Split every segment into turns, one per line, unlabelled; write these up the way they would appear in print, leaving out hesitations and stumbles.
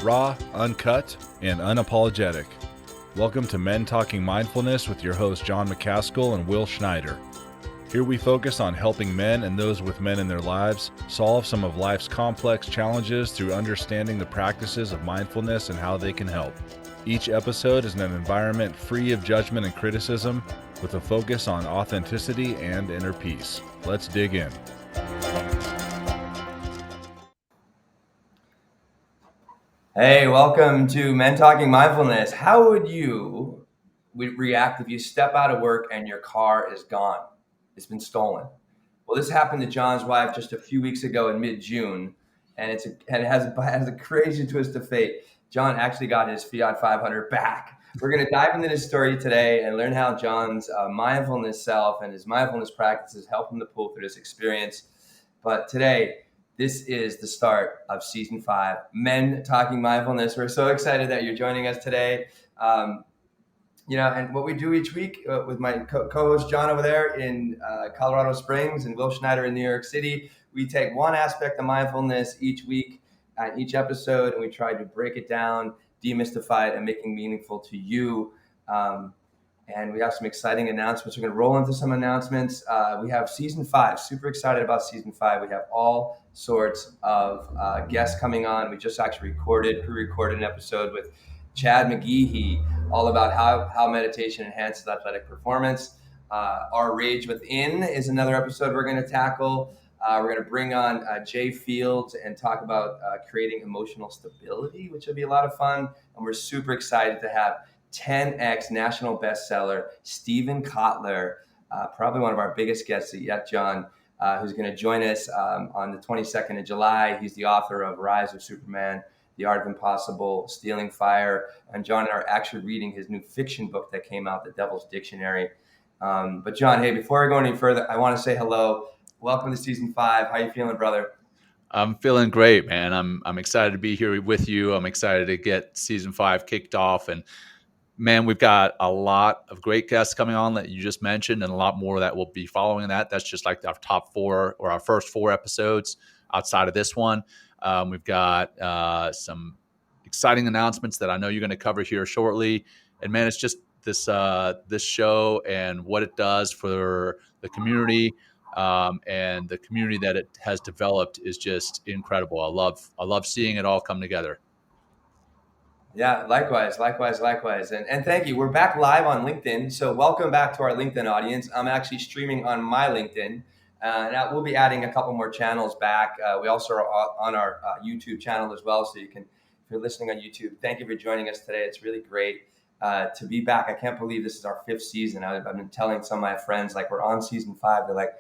raw, uncut, and unapologetic. Welcome to Men Talking Mindfulness with your hosts John McCaskill and Will Schneider. Here we focus on helping men and those with men in their lives solve some of life's complex challenges through understanding the practices of mindfulness and how they can help. Each episode is in an environment free of judgment and criticism, with a focus on authenticity and inner peace. Let's dig in.
Hey, welcome to Men Talking Mindfulness. How would you react if you step out of work and your car is gone? It's been stolen. Well, this happened to John's wife just a few weeks ago in mid-June, and it has a crazy twist of fate. John actually got his Fiat 500 back. We're going to dive into this story today and learn how John's mindfulness self and his mindfulness practices help him to pull through this experience. But today, this is the start of season 5, Men Talking Mindfulness. We're so excited that you're joining us today. And what we do each week with my co-host John over there in Colorado Springs and Will Schneider in New York City, we take one aspect of mindfulness each week at each episode, and we try to break it down, demystify it, and make it meaningful to you. And we have some exciting announcements. We're going to roll into some announcements. We have season 5. Super excited about season 5. We have all sorts of guests coming on. We just actually pre-recorded an episode with Chad McGeehee, all about how meditation enhances athletic performance. Our Rage Within is another episode we're going to tackle. We're going to bring on Jay Fields and talk about creating emotional stability, which will be a lot of fun. And we're super excited to have 10x national bestseller Steven Kotler, probably one of our biggest guests yet, John, who's going to join us on the 22nd of July. He's the author of Rise of Superman, The Art of Impossible, Stealing Fire, and John and I are actually reading his new fiction book that came out, The Devil's Dictionary. But John, hey, before I go any further, I want to say hello. Welcome to season 5. How you feeling, brother?
I'm feeling great, man. I'm excited to be here with you. I'm excited to get season 5 kicked off, and man, we've got a lot of great guests coming on that you just mentioned, and a lot more that will be following that. That's just like our top 4 or our first 4 episodes outside of this one. We've got some exciting announcements that I know you're going to cover here shortly. And man, it's just this show and what it does for the community and the community that it has developed is just incredible. I love seeing it all come together.
Yeah, likewise. And thank you. We're back live on LinkedIn. So welcome back to our LinkedIn audience. I'm actually streaming on my LinkedIn. And we'll be adding a couple more channels back. We also are on our YouTube channel as well. So you can, if you're listening on YouTube, thank you for joining us today. It's really great to be back. I can't believe this is our 5th season. I've been telling some of my friends, like, we're on season 5. They're like,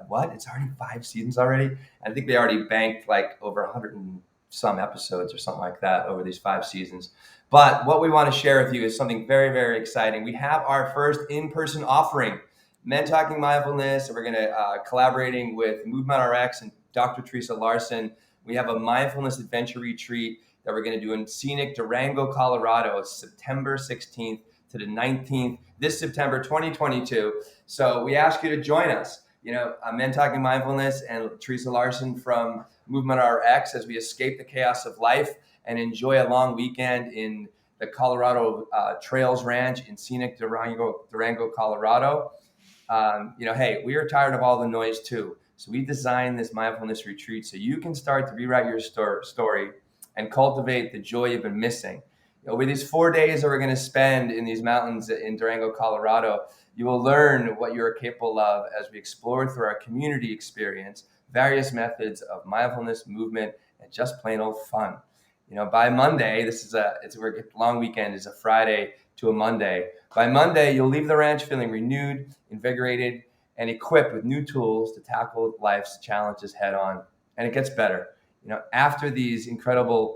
what? It's already 5 seasons already? I think they already banked like over 100 and some episodes or something like that over these 5 seasons. But what we want to share with you is something very, very exciting. We have our first in-person offering, Men Talking Mindfulness, and we're going to collaborating with Movement RX and Dr. Theresa Larson. We have a mindfulness adventure retreat that we're going to do in scenic Durango, Colorado, September 16th to the 19th, this September 2022. So we ask you to join us. Men Talking Mindfulness and Theresa Larson from Movement RX as we escape the chaos of life and enjoy a long weekend in the Colorado Trails Ranch in scenic Durango, Colorado. Hey, we are tired of all the noise too. So we designed this mindfulness retreat so you can start to rewrite your story and cultivate the joy you've been missing. Over these 4 days that we're going to spend in these mountains in Durango, Colorado, you will learn what you're capable of as we explore through our community experience various methods of mindfulness, movement, and just plain old fun. By Monday, it's a long weekend, is a Friday to a Monday. By Monday, you'll leave the ranch feeling renewed, invigorated, and equipped with new tools to tackle life's challenges head on. And it gets better. After these incredibly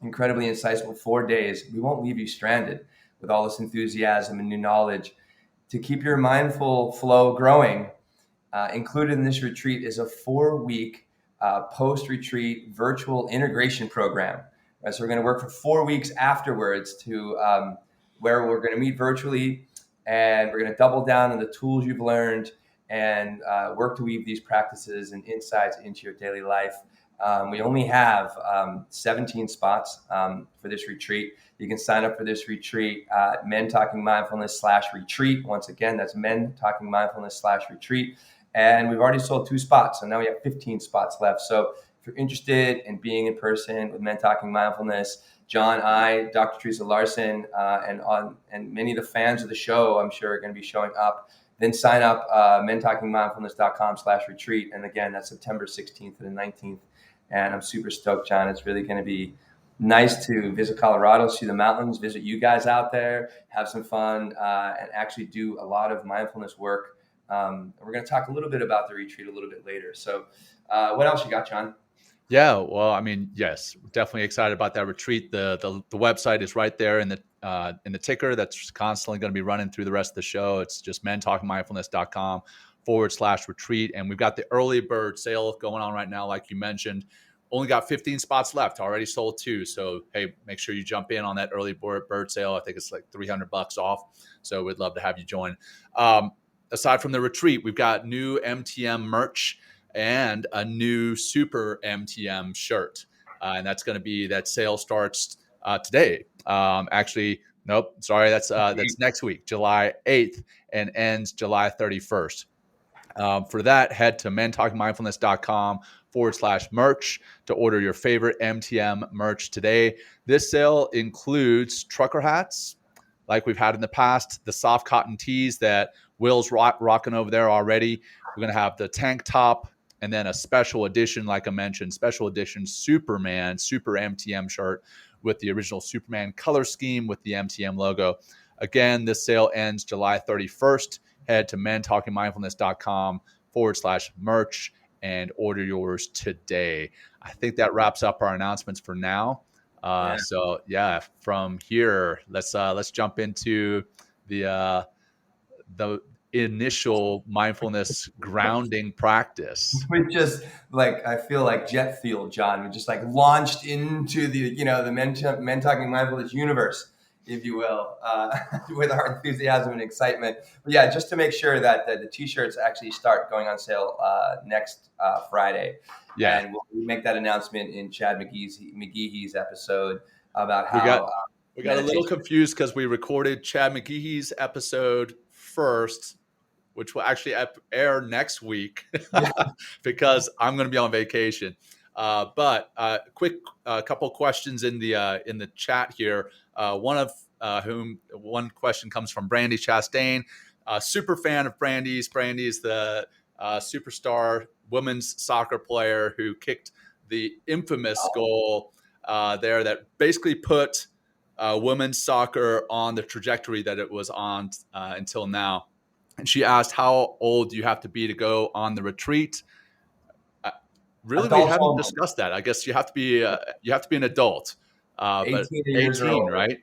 insightful 4 days, we won't leave you stranded with all this enthusiasm and new knowledge. To keep your mindful flow growing, included in this retreat is a 4-week post-retreat virtual integration program. Right, so we're going to work for 4 weeks afterwards to where we're going to meet virtually, and we're going to double down on the tools you've learned and work to weave these practices and insights into your daily life. We only have 17 spots for this retreat. You can sign up for this retreat at Men Talking Mindfulness /retreat. Once again, that's Men Talking Mindfulness /retreat. And we've already sold 2 spots. So now we have 15 spots left. So if you're interested in being in person with Men Talking Mindfulness, John, Dr. Theresa Larson, and many of the fans of the show, I'm sure, are going to be showing up. Then sign up, mentalkingmindfulness.com/retreat. And again, that's September 16th to the 19th. And I'm super stoked, John. It's really going to be nice to visit Colorado, see the mountains, visit you guys out there, have some fun, and actually do a lot of mindfulness work. We're going to talk a little bit about the retreat a little bit later. So what else you got, John?
Yeah, well, I mean, yes, definitely excited about that retreat. The website is right there in the ticker that's constantly going to be running through the rest of the show. It's just mentalkingmindfulness.com/retreat. And we've got the early bird sale going on right now, like you mentioned. Only got 15 spots left, already sold 2. So, hey, make sure you jump in on that early bird sale. I think it's like $300 off. So we'd love to have you join. Aside from the retreat, we've got new MTM merch and a new Super MTM shirt. And that's going to be, that sale starts today. Actually, nope, sorry, that's next week, July 8th, and ends July 31st. For that, head to mentalkingmindfulness.com/merch to order your favorite MTM merch today. This sale includes trucker hats, like we've had in the past, the soft cotton tees that Will's rocking over there already. We're going to have the tank top, and then a special edition, like I mentioned, special edition Super MTM shirt with the original Superman color scheme with the MTM logo. Again, this sale ends July 31st. Head to mentalkingmindfulness.com/merch and order yours today. I think that wraps up our announcements for now. So yeah, from here, let's jump into the initial mindfulness grounding practice.
We just, like, I feel like jet fuel, John. We just like launched into the Men Talking Mindfulness universe, if you will, with our enthusiasm and excitement. But yeah, just to make sure that the t-shirts actually start going on sale next Friday.
Yeah,
and we'll make that announcement in Chad McGeehee's episode about how
we got a little confused because we recorded Chad McGeehee's episode first, which will actually air next week because I'm going to be on vacation. But quick couple questions in the chat here. One question comes from Brandy Chastain, super fan of Brandy's. Brandy is the superstar women's soccer player who kicked the infamous goal there that basically put women's soccer on the trajectory that it was on until now. And she asked, how old do you have to be to go on the retreat? Really, we haven't discussed that. I guess you have to be an adult,
18
but
years
18,
old.
right?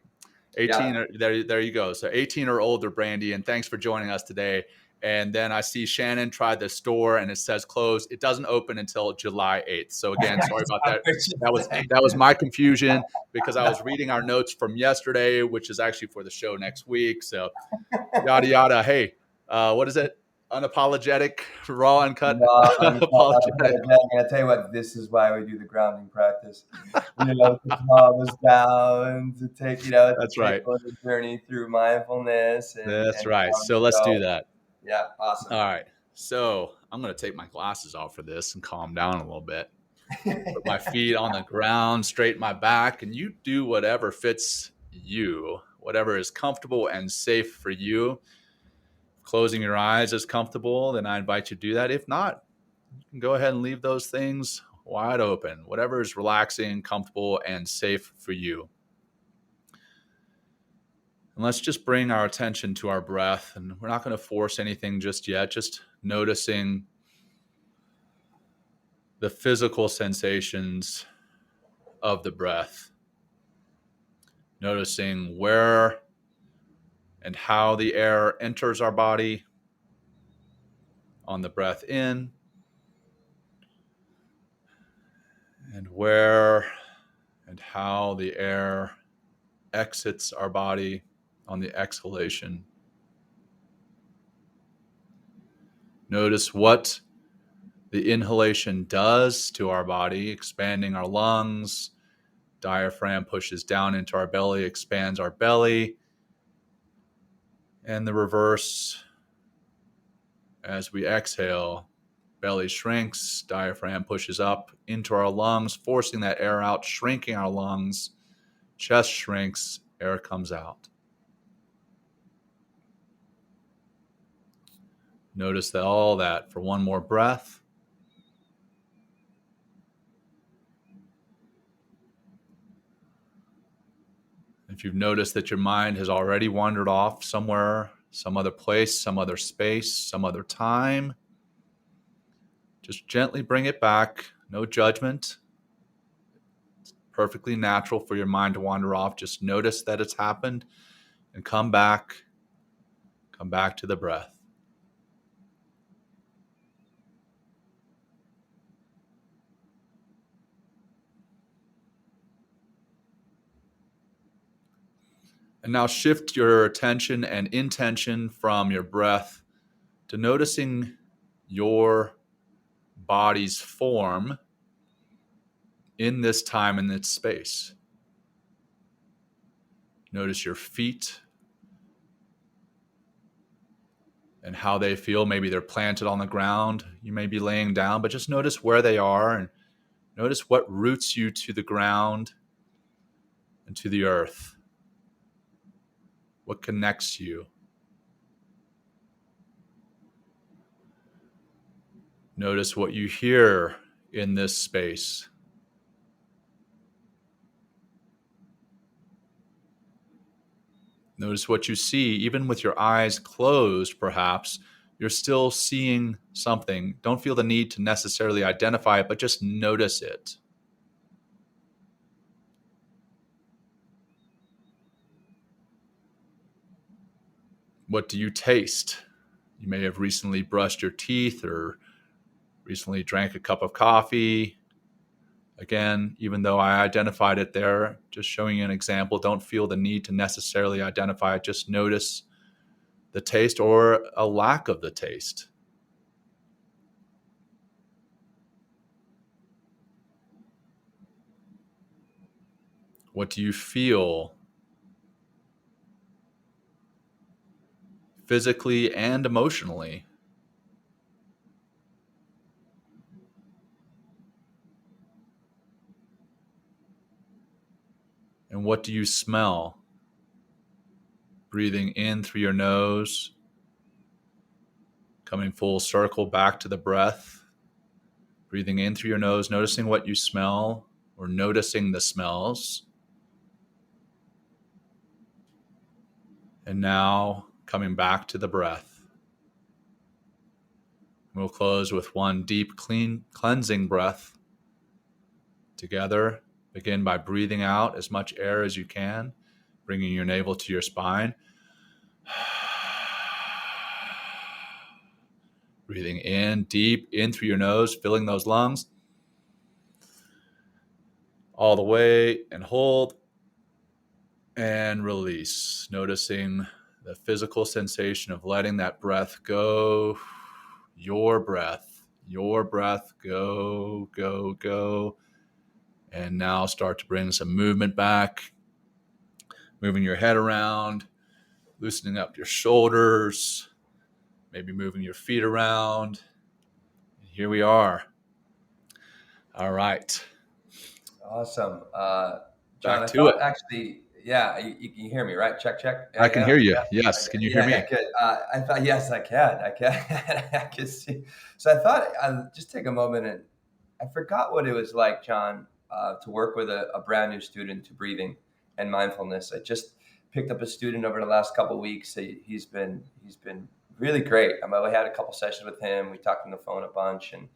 18.
Yeah.
There you go. So 18 or older, Brandy, and thanks for joining us today. And then I see Shannon tried the store and it says closed. It doesn't open until July 8th. So again, sorry about that. That was my confusion because I was reading our notes from yesterday, which is actually for the show next week. So yada yada. Hey, what is it? Unapologetic, raw, uncut.
Unapologetic. I'm gonna tell you what. This is why we do the grounding practice. To calm us down, to take
That's right.
The journey through mindfulness.
That's right. So let's do that.
Yeah, awesome.
All right. So I'm going to take my glasses off for this and calm down a little bit. Put my feet on the ground, straighten my back, and you do whatever fits you, whatever is comfortable and safe for you. Closing your eyes is comfortable, then I invite you to do that. If not, you can go ahead and leave those things wide open, whatever is relaxing, comfortable, and safe for you. And let's just bring our attention to our breath. And we're not going to force anything just yet, just noticing the physical sensations of the breath. Noticing where and how the air enters our body on the breath in, and where and how the air exits our body on the exhalation. Notice what the inhalation does to our body, expanding our lungs. Diaphragm pushes down into our belly, expands our belly. And the reverse, as we exhale, belly shrinks, diaphragm pushes up into our lungs, forcing that air out, shrinking our lungs. Chest shrinks, air comes out. Notice that all that for one more breath. If you've noticed that your mind has already wandered off somewhere, some other place, some other space, some other time, just gently bring it back. No judgment. It's perfectly natural for your mind to wander off. Just notice that it's happened and come back. Come back to the breath. And now shift your attention and intention from your breath to noticing your body's form in this time and this space. Notice your feet and how they feel. Maybe they're planted on the ground. You may be laying down, but just notice where they are and notice what roots you to the ground and to the earth. What connects you? Notice what you hear in this space. Notice what you see, even with your eyes closed, perhaps, you're still seeing something. Don't feel the need to necessarily identify it, but just notice it. What do you taste? You may have recently brushed your teeth or recently drank a cup of coffee. Again, even though I identified it there, just showing you an example, don't feel the need to necessarily identify it. Just notice the taste or a lack of the taste. What do you feel physically and emotionally? And what do you smell? Breathing in through your nose, coming full circle back to the breath. Breathing in through your nose, noticing what you smell or noticing the smells. And now coming back to the breath. We'll close with one deep, clean, cleansing breath. Together, begin by breathing out as much air as you can, bringing your navel to your spine. Breathing in, deep in through your nose, filling those lungs. All the way and hold. And release. Noticing the physical sensation of letting that breath go. Your breath, go, go, go. And now start to bring some movement back. Moving your head around, loosening up your shoulders, maybe moving your feet around. And here we are. All right.
Awesome. John,
Back
I
to
thought
it.
actually, yeah, you hear me, right? Check, check.
I can hear you.
Yeah.
Yes. Can you hear
Yeah,
me?
yeah, good. I thought, yes, I can. I can see. So I thought I'd just take a moment, and I forgot what it was like, John, to work with a brand new student to breathing and mindfulness. I just picked up a student over the last couple of weeks. He's been really great. We had a couple sessions with him. We talked on the phone a bunch, and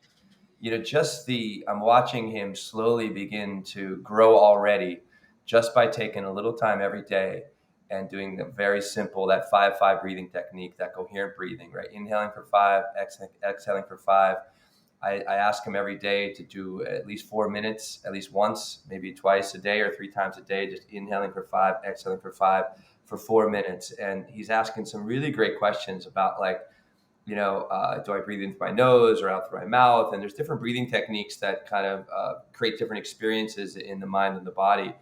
I'm watching him slowly begin to grow already, just by taking a little time every day and doing the very simple, that 5-5 breathing technique, that coherent breathing, right? Inhaling for 5, exhaling for 5. I ask him every day to do at least 4 minutes, at least once, maybe twice a day or 3 times a day, just inhaling for 5, exhaling for 5 for 4 minutes. And he's asking some really great questions about, like, do I breathe in through my nose or out through my mouth? And there's different breathing techniques that kind of create different experiences in the mind and the body.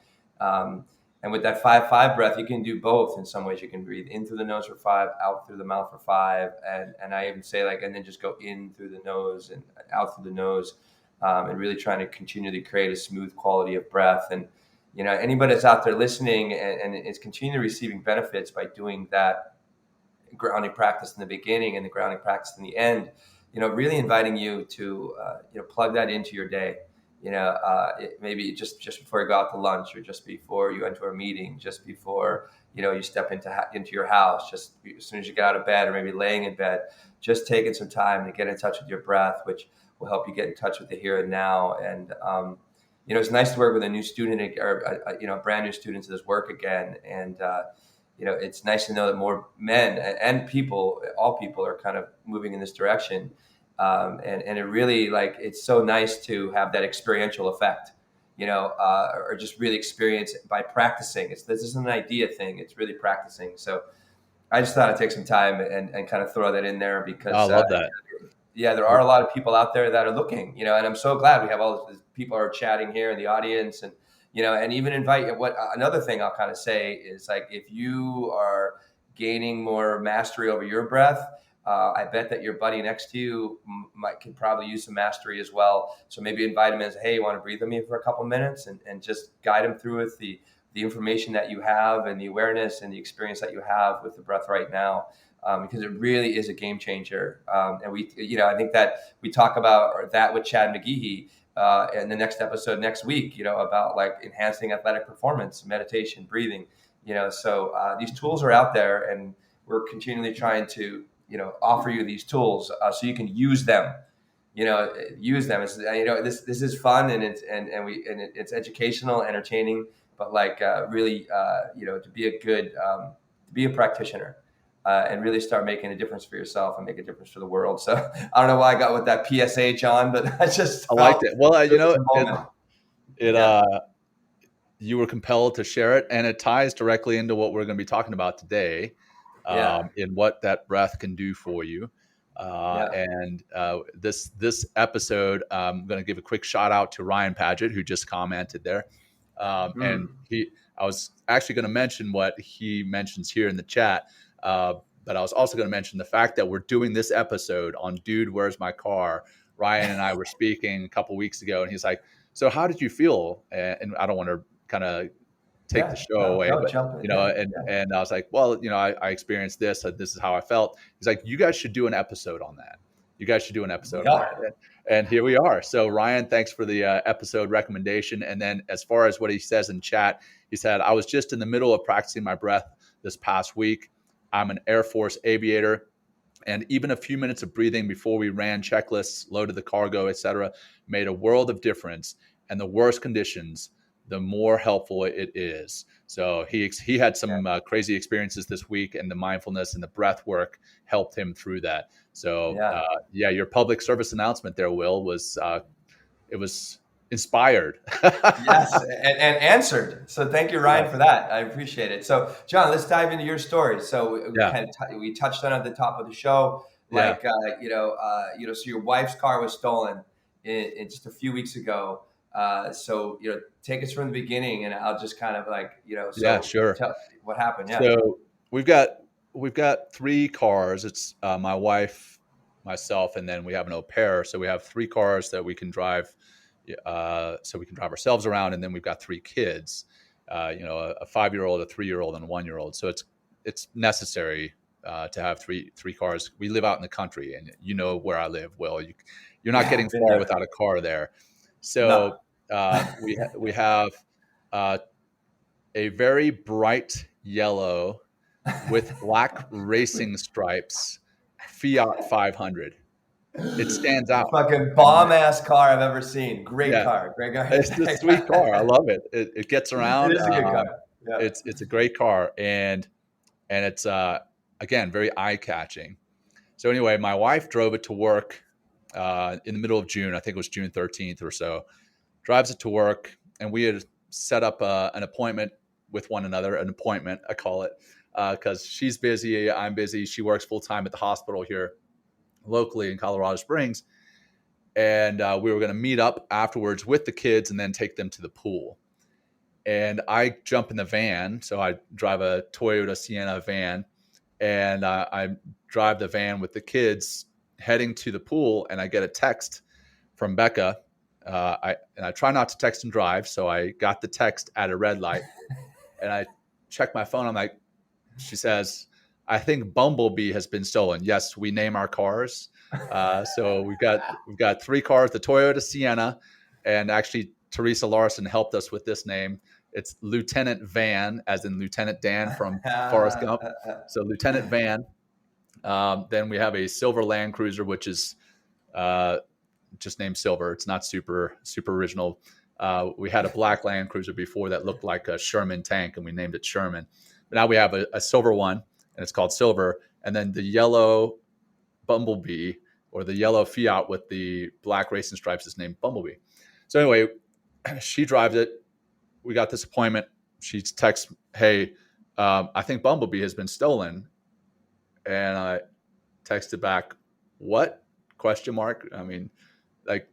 And with that 5-5 breath, you can do both. In some ways, you can breathe in through the nose for 5, out through the mouth for 5, and I even say and then just go in through the nose and out through the nose, and really trying to continually create a smooth quality of breath. And anybody that's out there listening and is continually receiving benefits by doing that grounding practice in the beginning and the grounding practice in the end, really inviting you to plug that into your day. Maybe just before you go out to lunch, or just before you enter a meeting, just before you step into your house, just as soon as you get out of bed, or maybe laying in bed, just taking some time to get in touch with your breath, which will help you get in touch with the here and now. And it's nice to work with a new student, or a brand new student to this work again. And it's nice to know that more men and all people are kind of moving in this direction. And it really, it's so nice to have that experiential effect, or just really experience it by practicing. This isn't an idea thing. It's really practicing. So I just thought I'd take some time and kind of throw that in there, because
I love that.
There are a lot of people out there that are looking, and I'm so glad we have all these people are chatting here in the audience, and and even invite. Another thing I'll kind of say is, if you are gaining more mastery over your breath, I bet that your buddy next to you could probably use some mastery as well. So maybe invite him and say, hey, you want to breathe with me for a couple minutes, and just guide him through with the information that you have, and the awareness and the experience that you have with the breath right now. Because it really is a game changer. And I think that we talk about that with Chad McGehee in the next episode next week, about enhancing athletic performance, meditation, breathing, so these tools are out there, and we're continually trying to, offer you these tools so you can use them. Use them. It's, this is fun, and it's educational, entertaining, but really, to be a practitioner. And really start making a difference for yourself and make a difference for the world. So I don't know why I got with that PSA, John, but I
liked it. Well, you were compelled to share it, and it ties directly into what we're going to be talking about today, in what that breath can do for you. And this episode, I'm going to give a quick shout out to Ryan Paget, who just commented there. And I was actually going to mention what he mentions here in the chat. But I was also going to mention the fact that we're doing this episode on Dude, Where's My Car? Ryan and I were speaking a couple weeks ago, and he's like, so how did you feel? And I don't want to kind of take the show away, but and I was like, well, I experienced this. This is how I felt. He's like, you guys should do an episode on that. You guys should do an episode on that. And here we are. So Ryan, thanks for the episode recommendation. And then as far as what he says in chat, he said, I was just in the middle of practicing my breath this past week. I'm an Air Force aviator, and even a few minutes of breathing before we ran checklists, loaded the cargo, etc., made a world of difference. And the worse conditions, the more helpful it is. So he had some crazy experiences this week, and the mindfulness and the breath work helped him through that. So your public service announcement there, Will, was it was inspired.
Yes, and answered. So thank you, Ryan, for that. I appreciate it. So John, let's dive into your story. So we touched on it at the top of the show, so your wife's car was stolen in just a few weeks ago. So take us from the beginning, and I'll just kind of
sure.
Tell what happened. Yeah.
So we've got 3 cars. It's my wife, myself, and then we have an au pair. So we have 3 cars that we can drive. So we can drive ourselves around, and then we've got 3 kids, a 5-year-old, a 3-year-old, and a 1-year-old. So it's necessary to have three cars. We live out in the country, and where I live. Well, you're not getting far without a car there. So we have a very bright yellow with black racing stripes Fiat 500. It stands out.
Fucking bomb ass car I've ever seen. Great car.
It's a sweet car. I love it. It gets around.
It is a good car. Yeah.
It's a great car, and it's again very eye catching. So anyway, my wife drove it to work in the middle of June. I think it was June 13th or so. Drives it to work, and we had set up an appointment with one another. An appointment, I call it, because she's busy, I'm busy. She works full time at the hospital here locally in Colorado Springs. And we were going to meet up afterwards with the kids and then take them to the pool. And I jump in the van. So I drive a Toyota Sienna van, and I drive the van with the kids heading to the pool. And I get a text from Becca. I try not to text and drive. So I got the text at a red light, and I check my phone. I'm like, she says, I think Bumblebee has been stolen. Yes, we name our cars. So we've got 3 cars, the Toyota Sienna, and actually Theresa Larson helped us with this name. It's Lieutenant Van, as in Lieutenant Dan from Forrest Gump. So Lieutenant Van. Then we have a silver Land Cruiser, which is just named Silver. It's not super original. We had a black Land Cruiser before that looked like a Sherman tank, and we named it Sherman. But now we have a silver one, and it's called Silver. And then the yellow Bumblebee, or the yellow Fiat with the black racing stripes, is named Bumblebee. So anyway, she drives it. We got this appointment. She texts, hey, I think Bumblebee has been stolen. And I texted back, what? Question mark. I mean, like,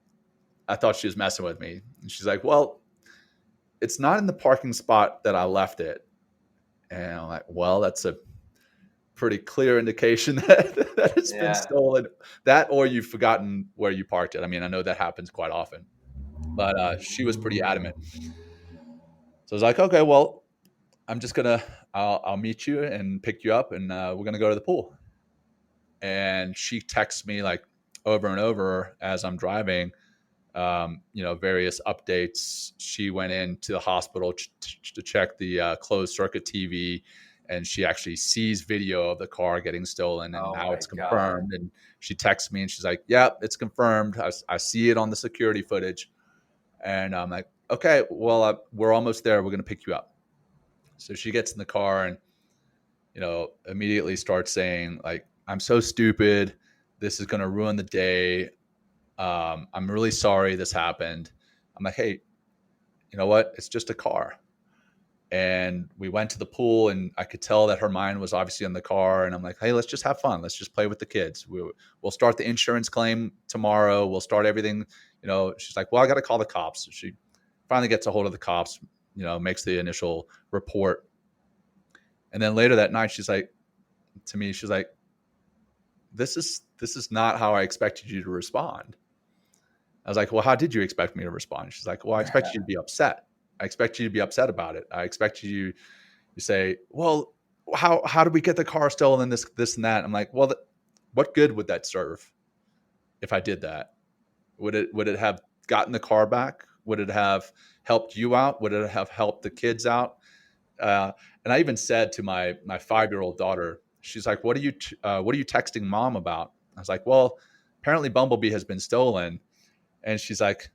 I thought she was messing with me. And she's like, well, it's not in the parking spot that I left it. And I'm like, well, that's a pretty clear indication that it's been stolen. That, or you've forgotten where you parked it. I mean, I know that happens quite often, but she was pretty adamant. So I was like, okay, well, I'm just I'll meet you and pick you up, and we're going to go to the pool. And she texts me like over and over as I'm driving, various updates. She went into the hospital to check the closed circuit TV, and she actually sees video of the car getting stolen, and now it's confirmed. God. And she texts me and she's like, yeah, it's confirmed. I see it on the security footage. And I'm like, okay, well, we're almost there. We're going to pick you up. So she gets in the car and, immediately starts saying like, I'm so stupid. This is going to ruin the day. I'm really sorry this happened. I'm like, hey, you know what? It's just a car. And we went to the pool, and I could tell that her mind was obviously on the car. And I'm like, hey, let's just have fun. Let's just play with the kids. We'll start the insurance claim tomorrow. We'll start everything. She's like, well, I got to call the cops. So she finally gets a hold of the cops, makes the initial report. And then later that night, she's like, to me, she's like, this is not how I expected you to respond. I was like, well, how did you expect me to respond? She's like, well, I expected you to be upset. I expect you to be upset about it. I expect you to say, well, how did we get the car stolen, this and that? I'm like, well, what good would that serve if I did that? Would it have gotten the car back? Would it have helped you out? Would it have helped the kids out? And I even said to my 5-year-old daughter, she's like, what are you texting mom about? I was like, well, apparently Bumblebee has been stolen. And she's like,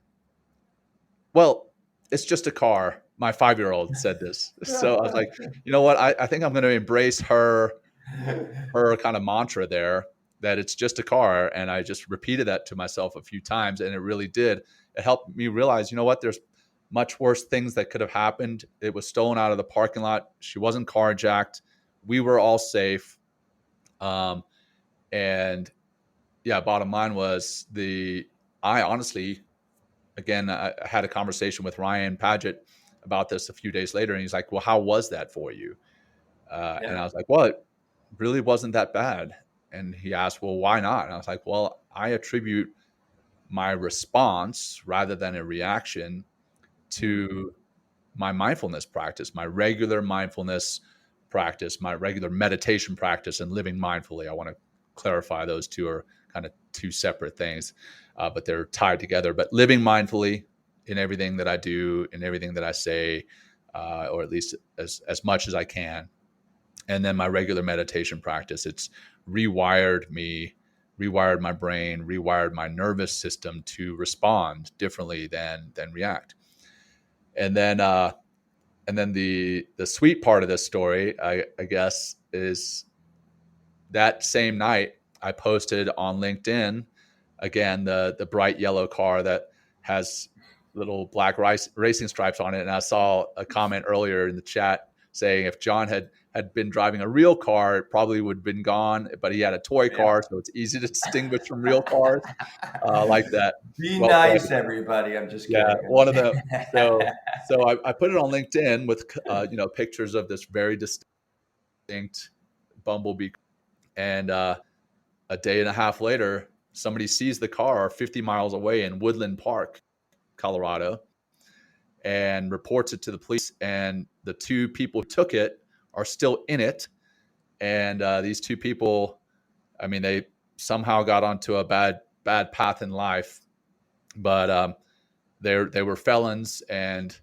well, it's just a car. My 5-year-old said this. So I was like, you know what? I think I'm going to embrace her kind of mantra there, that it's just a car. And I just repeated that to myself a few times. And it really did. It helped me realize, you know what? There's much worse things that could have happened. It was stolen out of the parking lot. She wasn't carjacked. We were all safe. And yeah, bottom line was I honestly, again, I had a conversation with Ryan Paget about this a few days later, and he's like, well, how was that for you? And I was like, well, it really wasn't that bad. And he asked, well, why not? And I was like, well, I attribute my response rather than a reaction to my mindfulness practice, my regular mindfulness practice, my regular meditation practice, and living mindfully. I want to clarify those two are kind of two separate things, but they're tied together. But living mindfully in everything that I do, in everything that I say, or at least as much as I can. And then my regular meditation practice, it's rewired my brain, rewired my nervous system to respond differently than react. And then the sweet part of this story, I guess, is that same night I posted on LinkedIn, again, the bright yellow car that has little black racing stripes on it. And I saw a comment earlier in the chat saying if John had been driving a real car, it probably would have been gone, but he had a toy car, so it's easy to distinguish from real cars, like that.
Be
Well played.
nice, everybody. I'm just
Yeah,
kidding.
one of the so I put it on LinkedIn with pictures of this very distinct Bumblebee, and a day and a half later, somebody sees the car 50 miles away in Woodland Park, Colorado, and reports it to the police. And the two people who took it are still in it. And these two people, I mean, they somehow got onto a bad path in life, but they were felons. And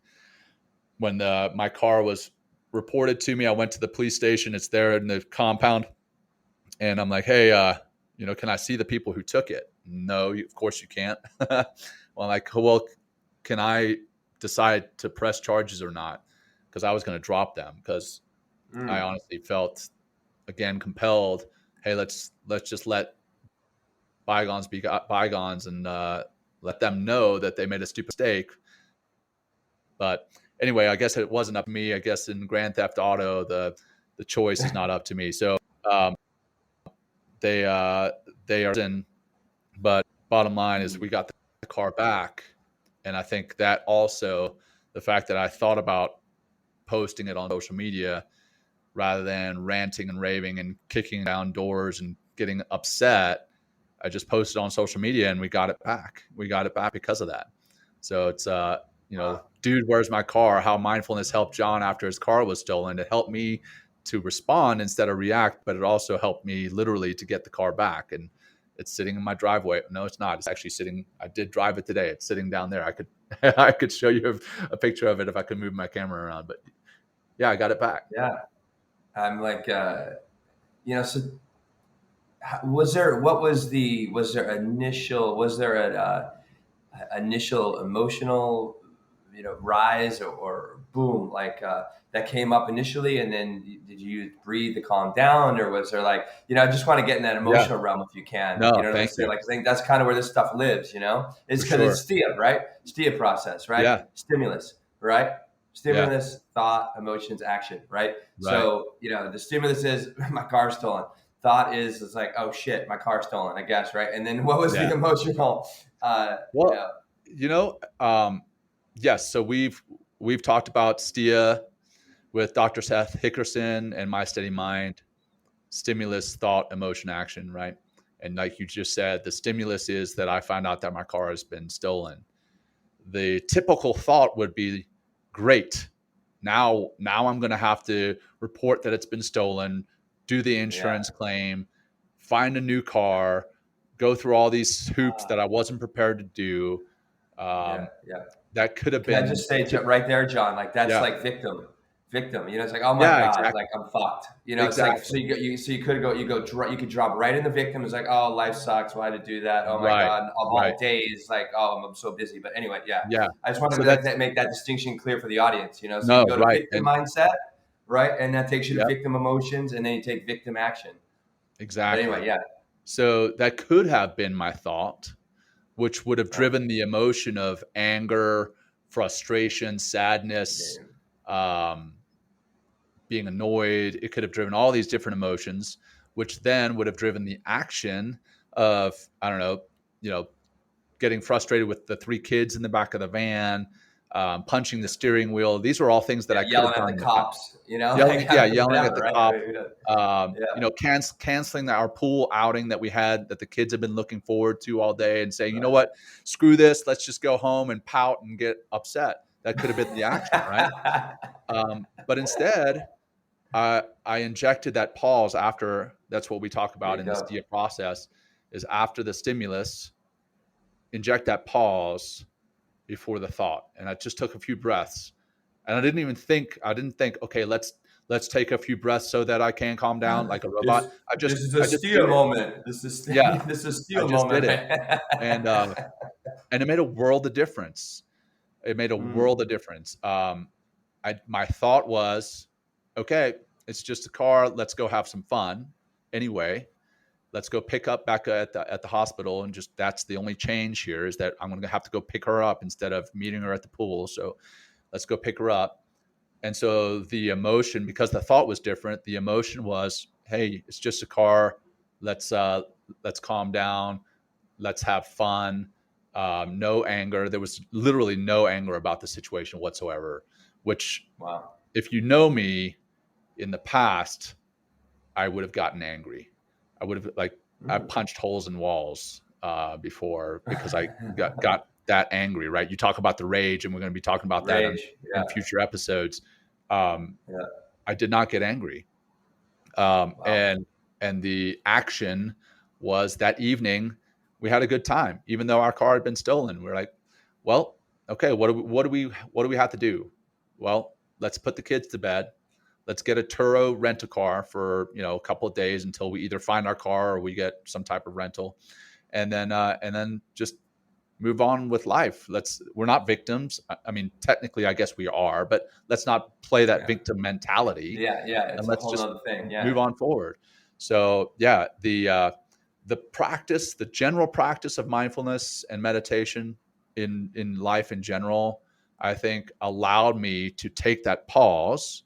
when my car was reported to me, I went to the police station. It's there in the compound, and I'm like, hey, can I see the people who took it? No, of course you can't. Well, I'm like, well, can I decide to press charges or not? Because I was going to drop them, because I honestly felt, again, compelled. Hey, let's just let bygones be bygones, and let them know that they made a stupid mistake. But anyway, I guess it wasn't up to me. I guess in Grand Theft Auto, the choice is not up to me. So they are in. But bottom line is, we got the car back, and I think that also, the fact that I thought about posting it on social media rather than ranting and raving and kicking down doors and getting upset, I just posted on social media, and we got it back. We got it back because of that. So it's dude, where's my car? How mindfulness helped John after his car was stolen. It helped me to respond instead of react, but it also helped me literally to get the car back. And it's sitting in my driveway. No, it's not. It's actually sitting. I did drive it today. It's sitting down there. I could show you a picture of it if I could move my camera around. But yeah, I got it back.
Yeah, I'm like, so was there an initial emotional, rise or boom, like that came up initially, and then did you breathe to calm down, or was there like, I just want to get in that emotional realm if you can.
No,
You know what I'm saying? Like, I think that's kind of where this stuff lives. It's because it's STIA, right? STIA process, right?
Yeah.
Stimulus, right? Stimulus, thought, emotions, action, right? So, the stimulus is my car's stolen. Thought is, it's like, oh shit, my car's stolen, I guess, right? And then what was the emotional?
Yes. So we've talked about STIA with Dr. Seth Hickerson and My Steady Mind, stimulus, thought, emotion, action, right? And like you just said, the stimulus is that I found out that my car has been stolen. The typical thought would be, great. Now I'm going to have to report that it's been stolen, do the insurance claim, find a new car, go through all these hoops that I wasn't prepared to do. That could have been.
I just say right there, John, like that's like victim. It's like, oh my God,
exactly.
like I'm fucked. It's like, so you could drop right in the victim. It's like, oh, life sucks. Why to do that? Oh my God, of all days, like, oh, I'm so busy. But anyway, I just wanted to make that distinction clear for the audience. So you go to victim mindset, right, and that takes you to victim emotions, and then you take victim action.
Exactly.
But anyway,
So that could have been my thought, which would have driven the emotion of anger, frustration, sadness, being annoyed. It could have driven all these different emotions, which then would have driven the action of, I don't know, getting frustrated with the three kids in the back of the van, punching the steering wheel. These were all things that I could have done.
Yelling at the cops,
yelling at the cop, canceling our pool outing that we had, that the kids have been looking forward to all day, and saying, you know what, screw this, let's just go home and pout and get upset. That could have been the action, right? But instead, I injected that pause after. That's what we talk about in the STIA process, is after the stimulus, inject that pause before the thought. And I just took a few breaths, and I didn't think, okay, let's take a few breaths so that I can calm down like a robot.
This is a STIA moment. This is STIA moment.
Did it. And it made a world of difference. My thought was, okay, it's just a car. Let's go have some fun. Anyway, let's go pick up Becca at the hospital, and just, that's the only change here, is that I'm going to have to go pick her up instead of meeting her at the pool. So let's go pick her up. And so the emotion, because the thought was different, the emotion was, hey, it's just a car. Let's calm down. Let's have fun. No anger. There was literally no anger about the situation whatsoever, which,
Wow.
if you know me in the past, I would have gotten angry. I would have, like, I
Mm.
punched holes in walls before, because I got that angry, right? You talk about the rage, and we're going to be talking about that
Rage.
in
Yeah.
future episodes. Um,
Yeah.
I did not get angry.
Wow.
And the action was, that evening we had a good time, even though our car had been stolen. We're like, well, okay, what do we have to do? Well, let's put the kids to bed. Let's get a Turo rent a car for a couple of days until we either find our car or we get some type of rental, and then just move on with life. We're not victims. I mean, technically, I guess we are, but let's not play that
Yeah.
victim mentality,
Yeah. Yeah.
and
It's a
let's
whole
just
nother thing. Yeah.
move on forward. So yeah, the general practice of mindfulness and meditation in life in general, I think, allowed me to take that pause,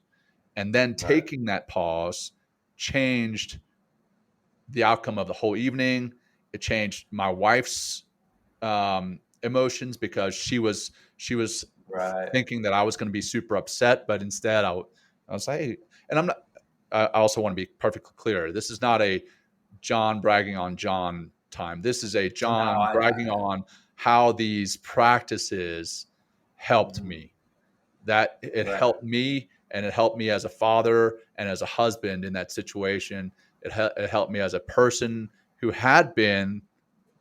and then
Right.
taking that pause changed the outcome of the whole evening. It changed my wife's emotions, because she was
Right.
thinking that I was going to be super upset, but instead I was like, hey, and I'm not. I also want to be perfectly clear. This is not a John bragging on John time. This is a
No,
John bragging on how these practices helped
Mhm.
me. That it
Right.
helped me, and it helped me as a father and as a husband in that situation. It helped me as a person who had been,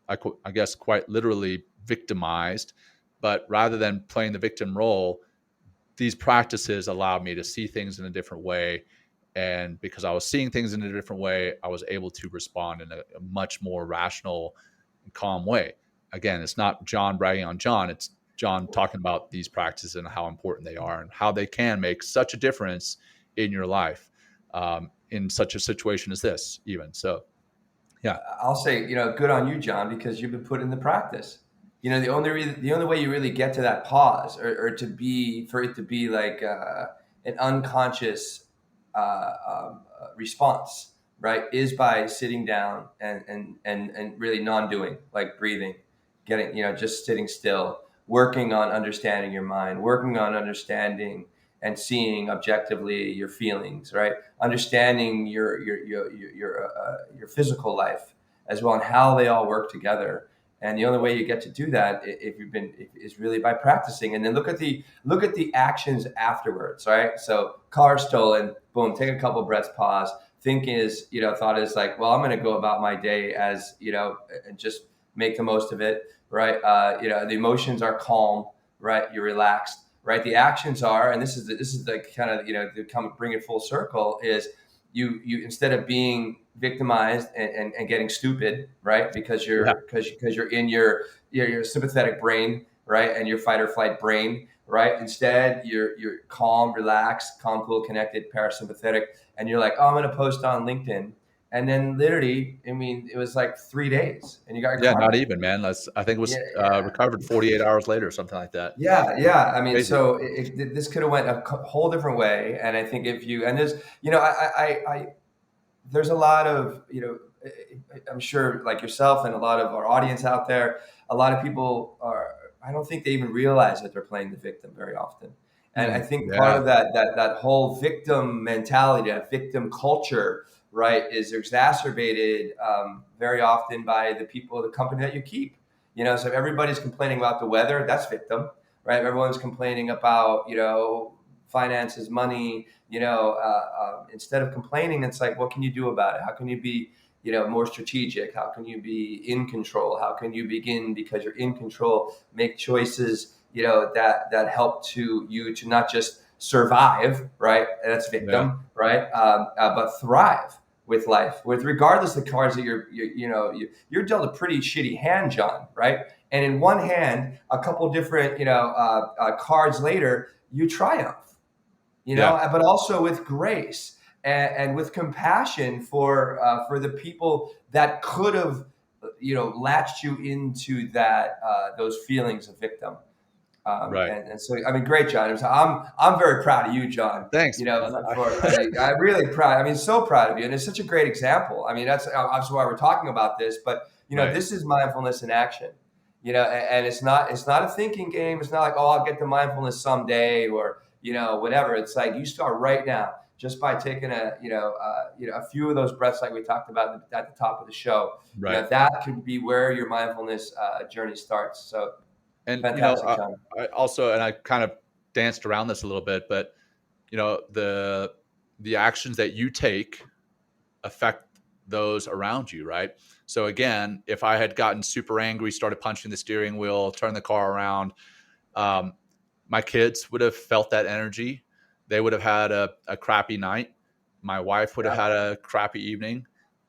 I guess, quite literally victimized. But rather than playing the victim role, these practices allowed me to see things in a different way. And because I was seeing things in a different way, I was able to respond in a much more rational and calm way. Again, it's not John bragging on John. It's John talking about these practices and how important they are and how they can make such a difference in your life, in such a situation as this, even. So, yeah.
I'll say, good on you, John, because you've been put into practice. The only way you really get to that pause, or for it to be like an unconscious response, right, is by sitting down and really non-doing, like breathing, getting, just sitting still, working on understanding your mind, working on understanding and seeing objectively your feelings, right? Understanding your physical life as well, and how they all work together. And the only way you get to do that, is really by practicing. And then look at the actions afterwards, right? So car stolen, boom, take a couple breaths, pause. Thought is like, well, I'm going to go about my day as, and just make the most of it, right? The emotions are calm, right? You're relaxed, right? The actions are, and this is the kind of, to come bring it full circle, is you instead of being victimized and getting stupid, right? Because
Yeah.
you're in your sympathetic brain, right? And your fight or flight brain, right? Instead, you're calm, relaxed, calm, cool, connected, parasympathetic, and you're like, oh, I'm gonna post on LinkedIn. And then literally, I mean, it was like 3 days and you got your
Yeah.
car
Not
back.
even, man. I think it
Yeah,
was
yeah.
recovered 48 hours later, or something like that.
Yeah, yeah. I mean,
Crazy.
so this could have went a whole different way. And I think if you, and there's, I there's a lot of, I'm sure, like yourself and a lot of our audience out there, a lot of people are, I don't think they even realize that they're playing the victim very often. And I think part
Yeah.
of that whole victim mentality, that victim culture, right, is exacerbated very often by the people, the company that you keep. So if everybody's complaining about the weather, that's victim, right? If everyone's complaining about, finances, money, instead of complaining, it's like, what can you do about it? How can you be, more strategic? How can you be in control? How can you begin, because you're in control, make choices, that help you to not just survive, right? That's
Yeah.
victim, right? But thrive with life, with regardless of the cards that you're dealt a pretty shitty hand, John, right? And in one hand, a couple different, cards later, you triumph,
Yeah.
but also with grace and with compassion for the people that could have, latched you into that those feelings of victim.
Right.
And so, I mean, great, John. I'm very proud of you, John.
Thanks,
You know,
man.
I'm really proud. I mean, so proud of you. And it's such a great example. I mean, that's obviously why we're talking about this, but
Right.
this is mindfulness in action, and it's not a thinking game. It's not like, oh, I'll get to mindfulness someday or, whatever. It's like you start right now just by taking a few of those breaths like we talked about at the top of the show.
Right.
That could be where your mindfulness journey starts. So
And,
fantastic, John.
I also, and I kind of danced around this a little bit, but, the actions that you take affect those around you, right? So again, if I had gotten super angry, started punching the steering wheel, turned the car around, my kids would have felt that energy. They would have had a crappy night. My wife would have had a crappy evening.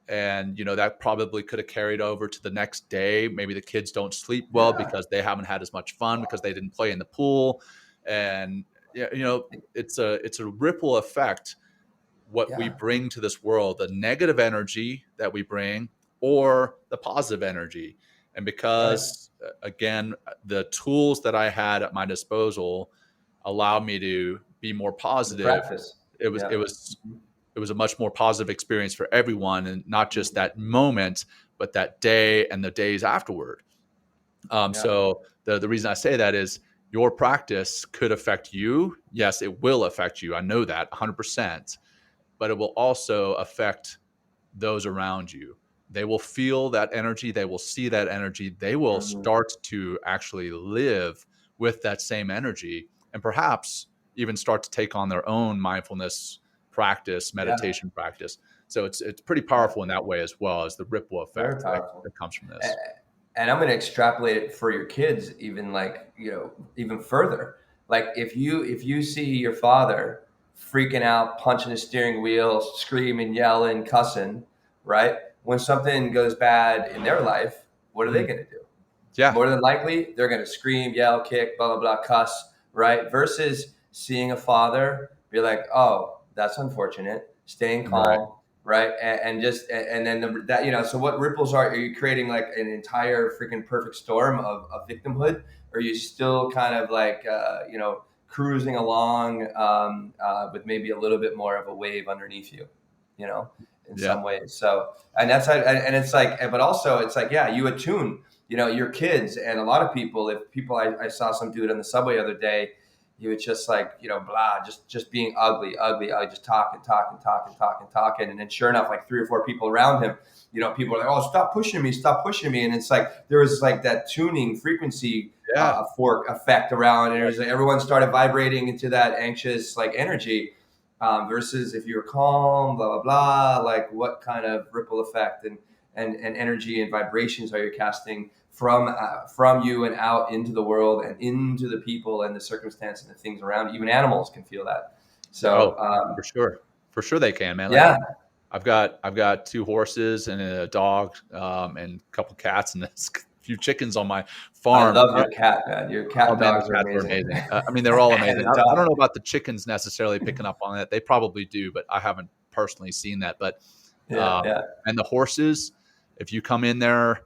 And, that probably could have carried over to the next day. Maybe the kids don't sleep well because they haven't had as much fun because they didn't play in the pool. And, it's a ripple effect, what we bring to this world, the negative energy that we bring or the positive energy. And because, again, the tools that I had at my disposal allowed me to be more positive,
Practice.
it was a much more positive experience for everyone, and not just that moment, but that day and the days afterward. So the reason I say that is your practice could affect you. Yes, it will affect you. I know that 100%, but it will also affect those around you. They will feel that energy. They will see that energy. They will start to actually live with that same energy, and perhaps even start to take on their own mindfulness practice, meditation practice. So it's pretty powerful in that way, as well as the ripple effect that comes from this.
And I'm going to extrapolate it for your kids, even even further. Like if you see your father freaking out, punching the steering wheel, screaming, yelling, cussing, right? When something goes bad in their life, what are they going to do?
Yeah.
More than likely, they're going to scream, yell, kick, blah, blah, blah, cuss, right? Versus seeing a father be like, oh, that's unfortunate, staying calm, right? And then so what ripples are you creating, like an entire freaking perfect storm of victimhood? Or are you still kind of like, cruising along with maybe a little bit more of a wave underneath you, in some ways. So, and that's, and it's like, but also it's like, you attune, your kids and a lot of people, I saw some dude on the subway the other day, he was just like, blah, just being ugly, just talking. And then sure enough, like 3 or 4 people around him, people are like, oh, stop pushing me. And it's like, there was like that tuning frequency fork effect around, and it was like everyone started vibrating into that anxious like energy, versus if you're calm, blah, blah, blah, like what kind of ripple effect and energy and vibrations are you casting from you and out into the world and into the people and the circumstance and the things around you. Even animals can feel that. So
for sure they can, man.
Yeah.
Like, I've got 2 horses and a dog, and a couple cats and a few chickens on my farm.
I love your cat, man. Your cat dogs are amazing.
I mean, they're all amazing. I don't know about the chickens necessarily picking up on it. They probably do, but I haven't personally seen that. But and the horses, if you come in there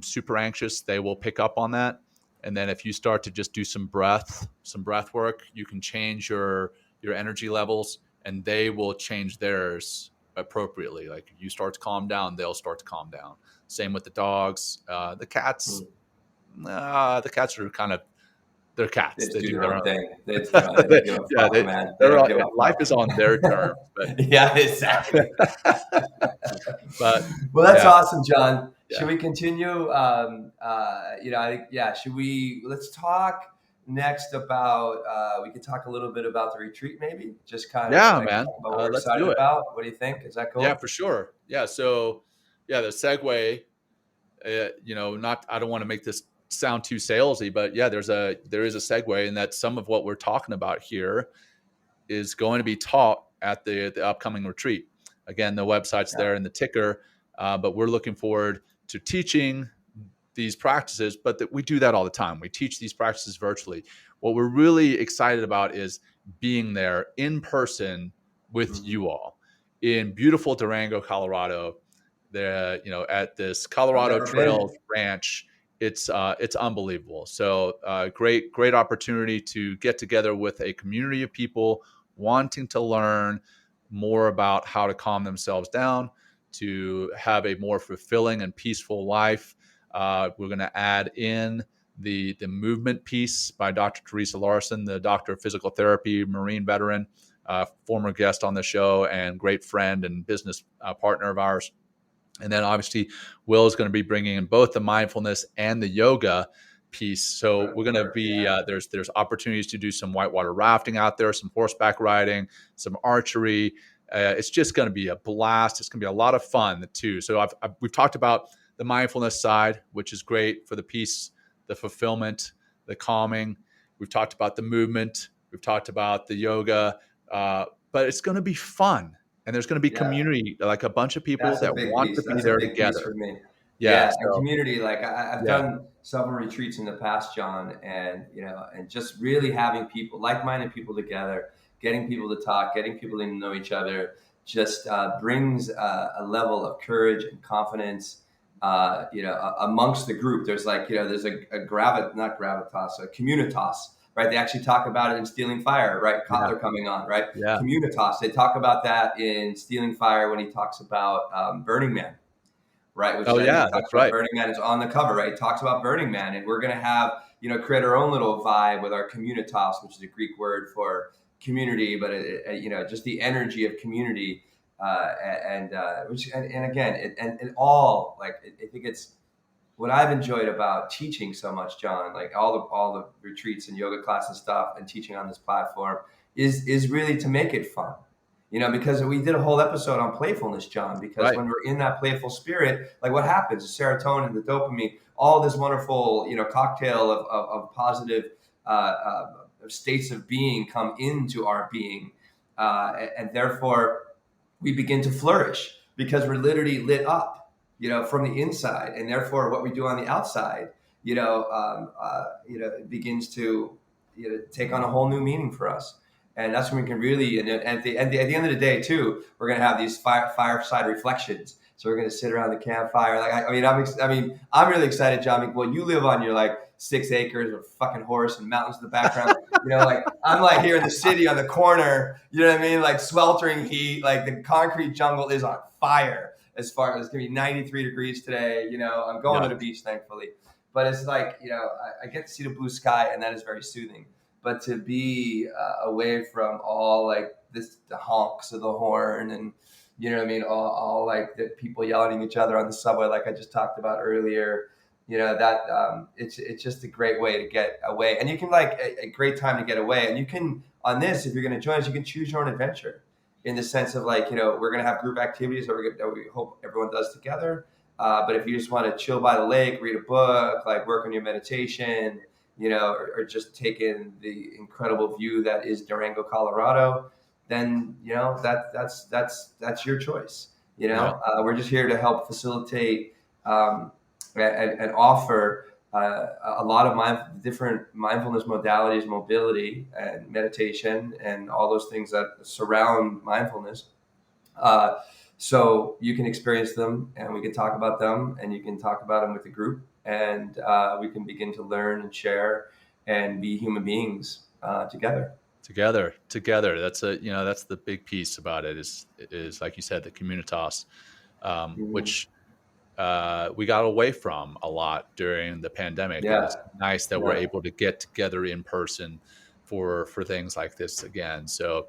super anxious, they will pick up on that. And then if you start to just do some breath work, you can change your energy levels, and they will change theirs appropriately. Like if you start to calm down, they'll start to calm down. Same with the dogs. The cats, the cats are kind of, they're cats.
They do their own thing. They don't give a fuck, man.
Life is on their terms. But.
Yeah, exactly.
But
well, that's awesome, John. Yeah. Should we continue? Should we? Let's talk next about. We could talk a little bit about the retreat, maybe. Just kind of,
man.
What we're excited about. What do you think? Is that cool?
Yeah, for sure. Yeah. So, the segue. I don't want to make this sound too salesy, but there is a segue, and that some of what we're talking about here is going to be taught at the upcoming retreat. Again, the website's there in the ticker, but we're looking forward to teaching these practices, but we do that all the time. We teach these practices virtually. What we're really excited about is being there in person with you all in beautiful Durango, Colorado. At this Colorado Trails Ranch it's unbelievable. So great opportunity to get together with a community of people wanting to learn more about how to calm themselves down, to have a more fulfilling and peaceful life. We're going to add in the movement piece by Dr. Theresa Larson, the doctor of physical therapy, Marine veteran, former guest on the show, and great friend and business partner of ours. And then obviously, Will is going to be bringing in both the mindfulness and the yoga piece. So we're going to be there's opportunities to do some whitewater rafting out there, some horseback riding, some archery. It's just going to be a blast. It's going to be a lot of fun too. So we've talked about the mindfulness side, which is great for the peace, the fulfillment, the calming. We've talked about the movement. We've talked about the yoga, but it's going to be fun. And there's going to be community, like a bunch of people
That's a
that
big
want to
piece.
be
That's a
there
big piece
together.
for me.
Yeah.
And
So,
community. Like I've
yeah.
done several retreats in the past, John, and and just really having people, like-minded people together, getting people to talk, getting people to know each other, just brings a level of courage and confidence. Amongst the group, there's there's a not gravitas, a communitas, right? They actually talk about it in Stealing Fire, right? Kotler coming on, right?
Yeah.
Communitas. They talk about that in Stealing Fire when he talks about Burning Man, right? Which
That's right.
Burning Man is on the cover, right? He talks about Burning Man, and we're going to have, create our own little vibe with our communitas, which is a Greek word for community, but just the energy of community, and again, it all I think it's what I've enjoyed about teaching so much, John, like all the retreats and yoga class and stuff, and teaching on this platform is really to make it fun. Because we did a whole episode on playfulness, John, because when we're in that playful spirit, like what happens, the serotonin, the dopamine, all this wonderful, cocktail of positive states of being come into our being. And therefore we begin to flourish because we're literally lit up, from the inside, and therefore what we do on the outside, it begins to, take on a whole new meaning for us. And that's when we can really, and at the end of the day too, we're going to have these fireside reflections. So we're going to sit around the campfire. I'm really excited, John. Well, you live on your 6 acres of fucking horse and mountains in the background. I'm here in the city on the corner, you know what I mean? Sweltering heat, the concrete jungle is on fire. As far as it's going to be 93 degrees today, I'm going to the beach, thankfully. But it's I get to see the blue sky, and that is very soothing. But to be away from all the honks of the horn, and you know what I mean, all the people yelling at each other on the subway, like I just talked about earlier, that it's just a great way to get away. And you can a great time to get away. And you can, on this, if you're going to join us, you can choose your own adventure, in the sense of we're going to have group activities that we hope everyone does together. But if you just want to chill by the lake, read a book, work on your meditation, or just take in the incredible view that is Durango, Colorado, then, that's your choice. We're just here to help facilitate and offer a lot of different mindfulness modalities, mobility and meditation, and all those things that surround mindfulness. So you can experience them, and we can talk about them, and you can talk about them with the group, and we can begin to learn and share and be human beings together.
That's that's the big piece about it is like you said, the communitas, which we got away from a lot during the pandemic.
Yeah.
And it's nice that we're able to get together in person for things like this again. So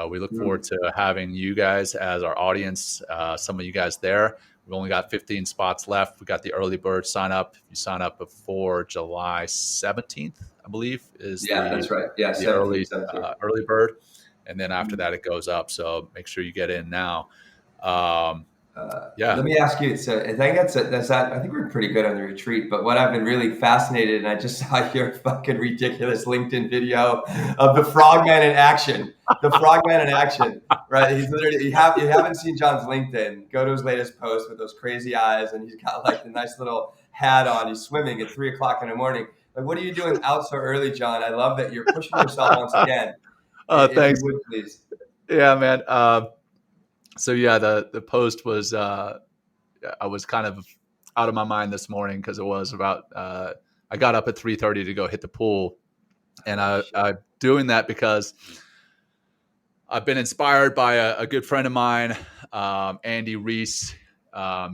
we look forward to having you guys as our audience, some of you guys there. We've only got 15 spots left. We got the early bird sign up. If you sign up before July 17th, I believe
That's right. Yeah.
the early bird. And then after that, it goes up. So make sure you get in now.
Let me ask you. So I think I think we're pretty good on the retreat. But what I've been really fascinated, and I just saw your fucking ridiculous LinkedIn video of the frogman in action. The frogman in action, right? He's literally. You haven't seen John's LinkedIn. Go to his latest post with those crazy eyes, and he's got the nice little hat on. He's swimming at 3:00 in the morning. What are you doing out so early, John? I love that you're pushing yourself once again.
Thanks.
If you would, please.
Yeah, man. So yeah, the post was I was kind of out of my mind this morning because it was about I got up at 3:30 to go hit the pool, and I'm doing that because I've been inspired by a good friend of mine, Andy Reese.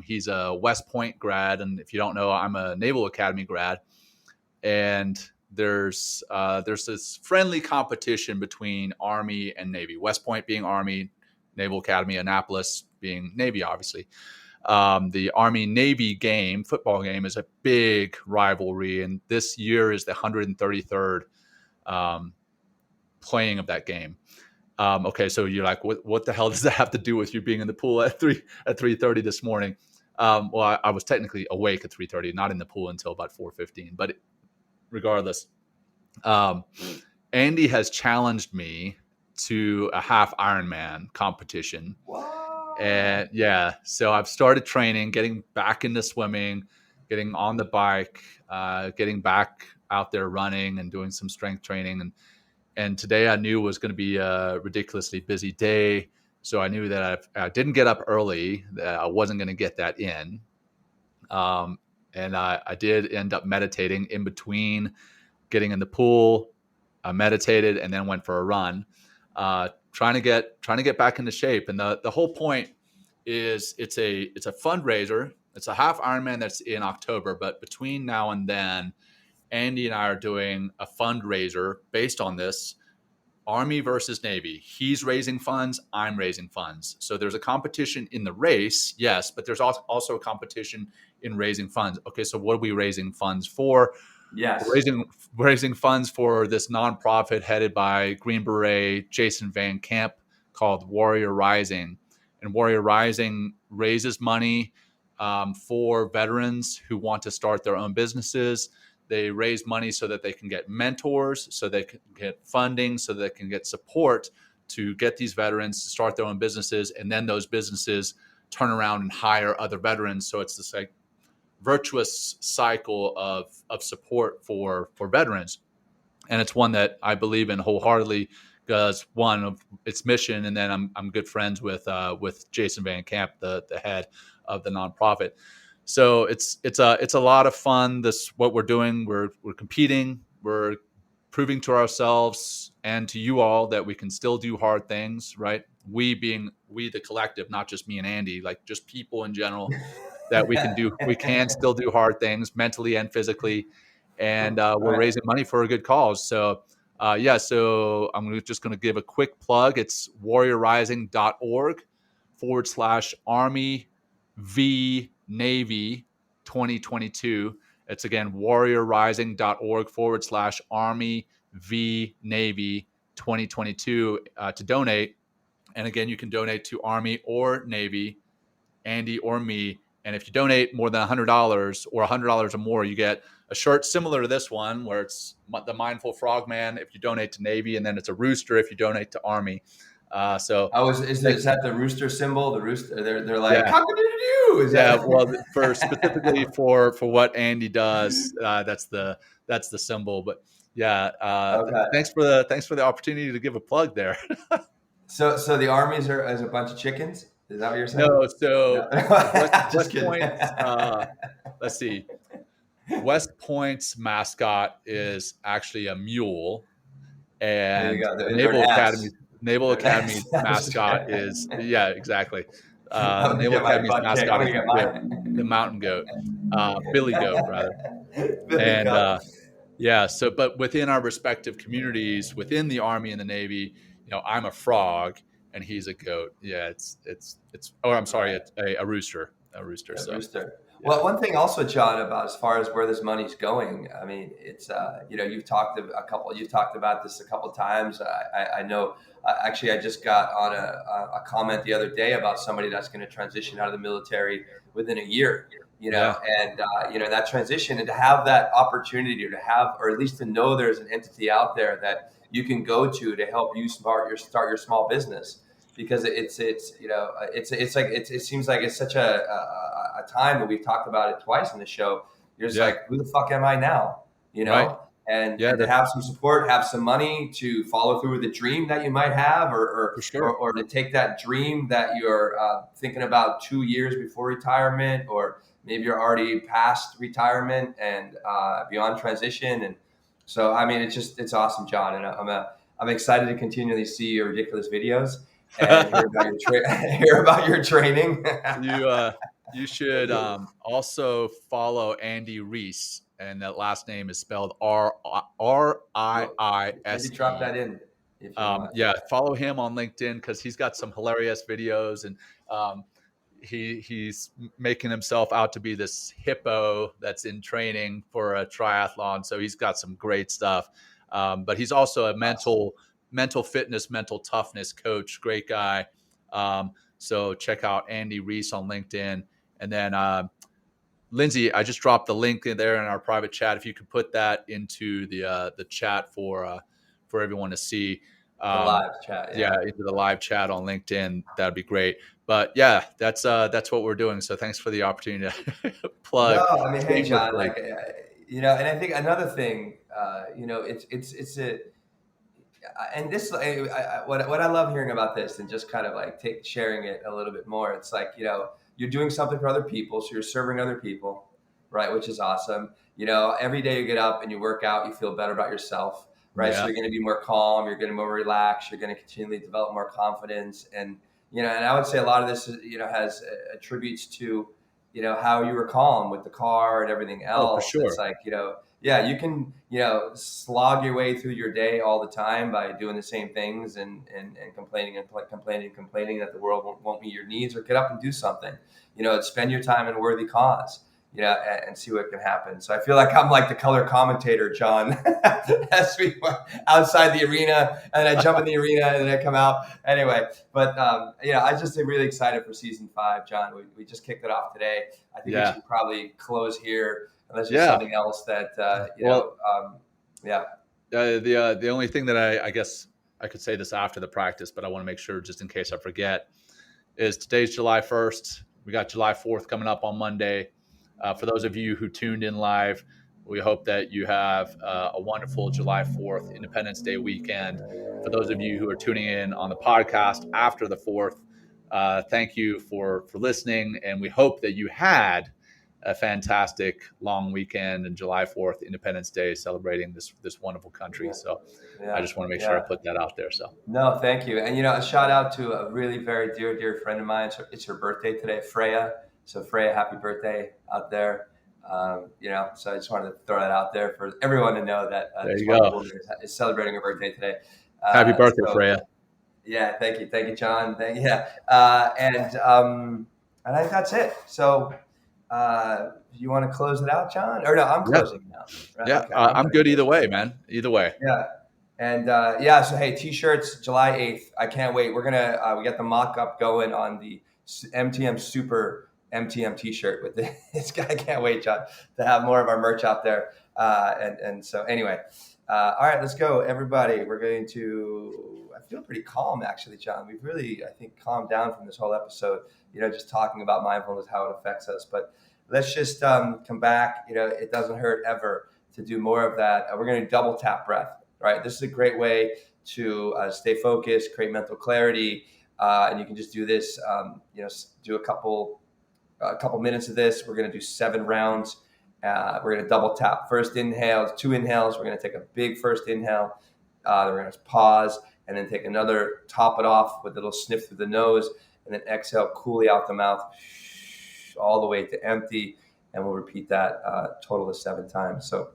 He's a West Point grad, and if you don't know, I'm a Naval Academy grad. And there's this friendly competition between Army and Navy. West Point being Army, Naval Academy, Annapolis being Navy, obviously. The Army-Navy game, football game, is a big rivalry, and this year is the 133rd playing of that game. Okay, so you're like, what the hell does that have to do with you being in the pool at 3:30 this morning? Well, I was technically awake at 3:30, not in the pool until about 4:15. But regardless, Andy has challenged me to a half Ironman competition.
Wow.
And yeah, so I've started training, getting back into swimming, getting on the bike, getting back out there running and doing some strength training. And today I knew was going to be a ridiculously busy day. So I knew that if I didn't get up early, that I wasn't going to get that in. And I did end up meditating in between getting in the pool. I meditated and then went for a run, trying to get back into shape. And the whole point is it's a fundraiser. It's a half Ironman that's in October, but between now and then, Andy and I are doing a fundraiser based on this, Army versus Navy. He's raising funds, I'm raising funds. So there's a competition in the race, yes, but there's also a competition in raising funds. Okay, so what are we raising funds for?
Yes.
We're raising funds for this nonprofit headed by Green Beret Jason Van Camp called Warrior Rising. And Warrior Rising raises money for veterans who want to start their own businesses. They raise money so that they can get mentors, so they can get funding, so they can get support to get these veterans to start their own businesses. And then those businesses turn around and hire other veterans. So it's this like virtuous cycle of support for veterans. And it's one that I believe in wholeheartedly because one of its mission, and then I'm good friends with Jason Van Camp, the head of the nonprofit. So it's a lot of fun. This what we're doing. We're competing. We're proving to ourselves and to you all that we can still do hard things. Right? We the collective, not just me and Andy, like just people in general, that we can still do hard things mentally and physically. And we're raising money for a good cause. So so I'm just going to give a quick plug. It's warriorrising.org/Army v Navy 2022. It's again warriorrising.org/Army v Navy 2022 to donate. And again, you can donate to Army or Navy, Andy or me. And if you donate more than $100 or $100 or more, you get a shirt similar to this one, where it's the Mindful Frogman if you donate to Navy, and then it's a rooster if you donate to Army.
Is that the rooster symbol? The rooster, they're like,
yeah.
Cock-a-doodle-doo!
Well, specifically for what Andy does, that's the symbol. But yeah,
Okay.
Thanks for the opportunity to give a plug there.
So the armies are as a bunch of chickens? Is that what you're saying?
No, so
Just kidding.
Let's see. West Point's mascot is actually a mule, and Naval Academy's mascot is exactly. The Naval Academy's mascot is the mountain goat, Billy Goat rather. So but within our respective communities, within the Army and the Navy, I'm a frog and he's a goat. Yeah, it's I'm sorry, it's a rooster. A rooster.
Rooster. Yeah. Well, one thing also, John, about as far as where this money's going, I mean, it's you've talked about this a couple of times. I know. Actually, I just got on a comment the other day about somebody that's going to transition out of the military within a year. And that transition, and to have that opportunity to have, or at least to know there's an entity out there that you can go to help you start your small business. Because it seems like it's such a time that we've talked about it twice in the show. You're just like, who the fuck am I now?
Right.
And to have some support, have some money to follow through with the dream that you might have, or to take that dream that you're thinking about 2 years before retirement, or maybe you're already past retirement and beyond transition. And so, I mean, it's awesome, John. And I'm excited to continually see your ridiculous videos and hear about hear about your training.
You should also follow Andy Reese, and that last name is spelled
Well, maybe
Riise.
drop that in if you want.
Yeah, follow him on LinkedIn because he's got some hilarious videos, and um, he's making himself out to be this hippo that's in training for a triathlon. So he's got some great stuff. But he's also a mental fitness, mental toughness coach. Great guy. So check out Andy Reese on LinkedIn, and then Lindsay, I just dropped the link in there in our private chat. If you could put that into the chat for everyone to see.
The live chat,
yeah, into the live chat on LinkedIn, that'd be great. But yeah, that's what we're doing. So thanks for the opportunity to plug.
No, I mean, hey, John,
shamelessly.
like, and I think another thing, it's a, and this, what I love hearing about this, and just kind of like sharing it a little bit more. It's like, you're doing something for other people, so you're serving other people, right? Which is awesome. Every day you get up and you work out, you feel better about yourself, right? So
Yeah.
you're going to be more calm, you're going to be more relaxed, you're going to continually develop more confidence, and and I would say a lot of this, has attributes to, how you were calm with the car and everything
Oh, for
else. It's
sure.
like, yeah, you can, slog your way through your day all the time by doing the same things and complaining and complaining that the world won't meet your needs, or get up and do something, spend your time in a worthy cause, and see what can happen. So I feel like I'm like the color commentator, John, as we went outside the arena, and then I jump in the arena and then I come out anyway. But, I just am really excited for season 5, John. We just kicked it off today. I think we should probably close here. Unless there's something else that, yeah.
The only thing that I guess I could say this after the practice, but I want to make sure just in case I forget, is today's July 1st. We got July 4th coming up on Monday. For those of you who tuned in live, we hope that you have a wonderful July 4th Independence Day weekend. For those of you who are tuning in on the podcast after the 4th, thank you for listening, and we hope that you had a fantastic long weekend and July 4th, Independence Day, celebrating this wonderful country. So I just want to make sure I put that out there. So
no, thank you. And, a shout out to a really very dear friend of mine. It's her birthday today, Freya. So Freya, happy birthday out there. So I just wanted to throw that out there for everyone to know that
there you
this
go.
woman is celebrating her birthday today.
Happy birthday, Freya.
Yeah, thank you, John. And I think that's it. So, you want to close it out, John? Or no, I'm closing now. Right?
Yeah,
Okay,
I'm good either way, man. Either way.
Yeah. And so hey, t-shirts, July 8th. I can't wait. We're gonna we got the mock-up going on the MTM Super MTM t-shirt with this guy. I can't wait, John, to have more of our merch out there. And so anyway, all right, let's go, everybody. We're going to. I feel pretty calm, actually, John. We've really, I think, calmed down from this whole episode. Just talking about mindfulness, how it affects us. But let's just come back. It doesn't hurt ever to do more of that. We're going to double tap breath. Right. This is a great way to stay focused, create mental clarity, and you can just do this. Do a couple minutes of this. We're going to do 7 rounds. We're going to double tap. First inhale, 2 inhales. We're going to take a big first inhale. Then we're going to pause and then take another. Top it off with a little sniff through the nose, and then exhale coolly out the mouth, all the way to empty. And we'll repeat that total of 7 times. So.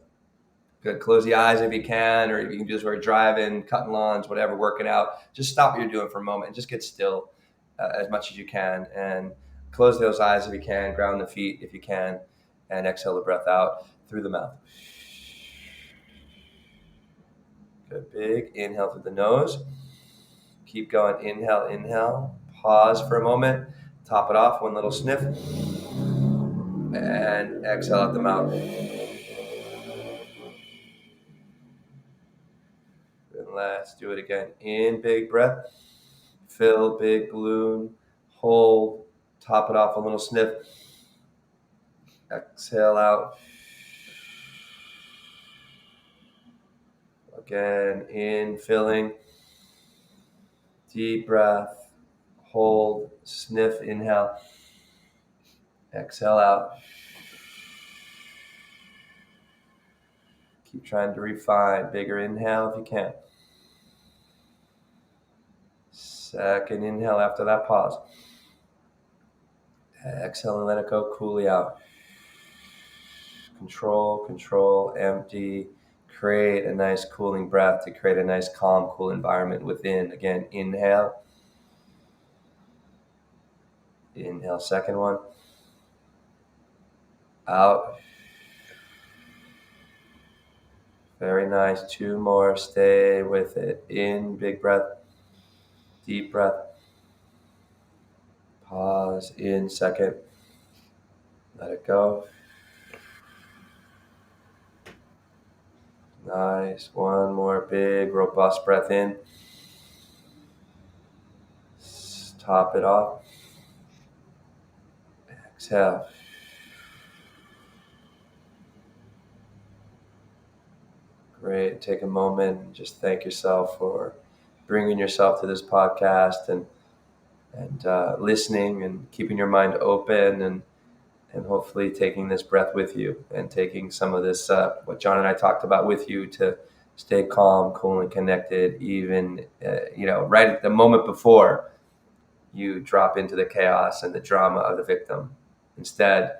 Good. Close the eyes if you can, or you can do this while you're driving, cutting lawns, whatever, working out. Just stop what you're doing for a moment and just get still as much as you can, and close those eyes if you can, ground the feet if you can, and exhale the breath out through the mouth. Good. Big inhale through the nose. Keep going. Inhale. Pause for a moment. Top it off. 1 little sniff. And exhale out the mouth. Let's do it again. In, big breath. Fill, big balloon. Hold. Top it off, a little sniff. Exhale out. Again, in, filling. Deep breath. Hold. Sniff, inhale. Exhale out. Keep trying to refine. Bigger inhale if you can. Second inhale after that pause. Exhale and let it go. Coolly out. Control, empty. Create a nice cooling breath to create a nice calm, cool environment within. Again, inhale. Inhale, second one. Out. Very nice. 2 more. Stay with it. In, big breath. Deep breath. Pause. In, second. Let it go. Nice. 1 more big, robust breath in. Top it off. Exhale. Great. Take a moment and just thank yourself for bringing yourself to this podcast and listening and keeping your mind open and hopefully taking this breath with you and taking some of this, what John and I talked about with you, to stay calm, cool, and connected, even, right at the moment before you drop into the chaos and the drama of the victim. Instead,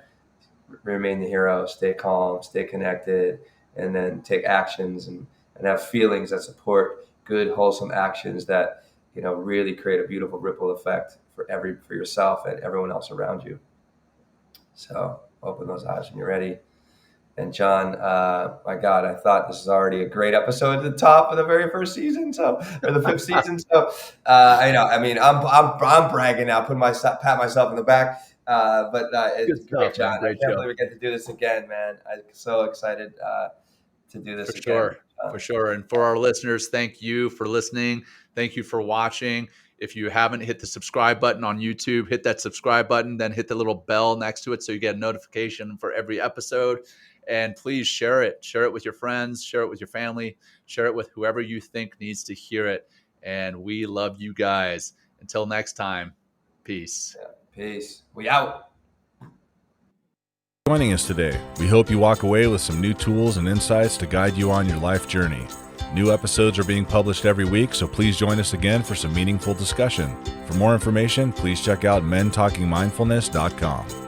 remain the hero, stay calm, stay connected, and then take actions and have feelings that support good, wholesome actions that, really create a beautiful ripple effect for yourself and everyone else around you. So open those eyes when you're ready. And John, my God, I thought this is already a great episode at the top of the very first season, or the 5th season. So I'm bragging now, pat myself in the back. But it's great, John. I can't believe we get to do this again, man. I'm so excited to do this again.
For sure. And for our listeners, thank you for listening. Thank you for watching. If you haven't hit the subscribe button on YouTube, hit that subscribe button, then hit the little bell next to it so you get a notification for every episode. And please share it. Share it with your friends. Share it with your family. Share it with whoever you think needs to hear it. And we love you guys. Until next time, peace.
Yeah, peace. We out.
Joining us today. We hope you walk away with some new tools and insights to guide you on your life journey. New episodes are being published every week, so please join us again for some meaningful discussion. For more information, please check out mentalkingmindfulness.com.